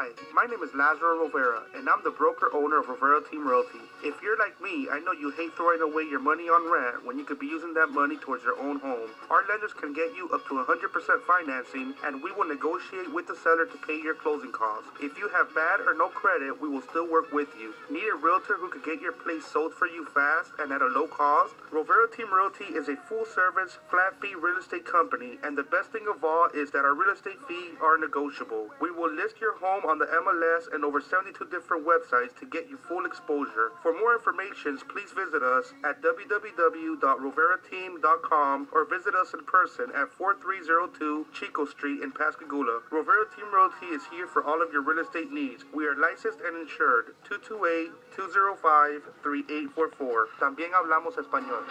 Hi, my name is Lazaro Rivera, and I'm the broker-owner of Rivera Team Realty. If you're like me, I know you hate throwing away your money on rent when you could be using that money towards your own home. Our lenders can get you up to 100% financing, and we will negotiate with the seller to pay your closing costs. If you have bad or no credit, we will still work with you. Need a realtor who could get your place sold for you fast and at a low cost? Rivera Team Realty is a full-service, flat-fee real estate company, and the best thing of all is that our real estate fees are negotiable. We will list your home on the MLS and over 72 different websites to get you full exposure. For more information, please visit us at www.riverateam.com or visit us in person at 4302 Chico Street in Pascagoula. Rivera Team Realty is here for all of your real estate needs. We are licensed and insured. 228-205-3844. También hablamos español.